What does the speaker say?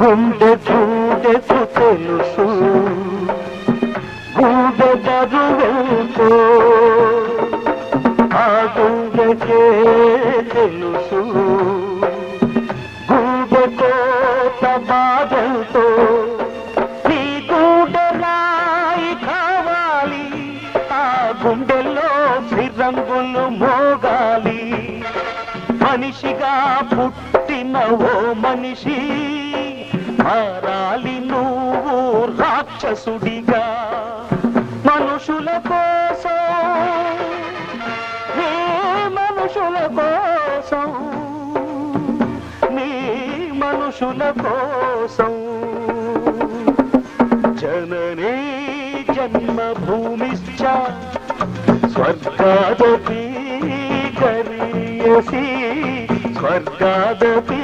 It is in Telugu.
గుండె గూడెకు తెలుసు గూడె బరువెంతో ఆ గుండెకే తెలుసు గూడె కోత బాధంతో నీ గూడె రాయి కావాలి ఆ గుండెల్లో శ్రీరంగులు మోగాలి మనిషిగా పుట్టిన ఓ మనిషి మారాలి నువ్వు రాక్షసుడిగా మనుషుల కోసం నీ మనుషుల కోసం నీ మనుషుల కోసం జననీ జన్మభూమిశ్చ స్వర్గాదపి గరీయసి స్వర్గాదపి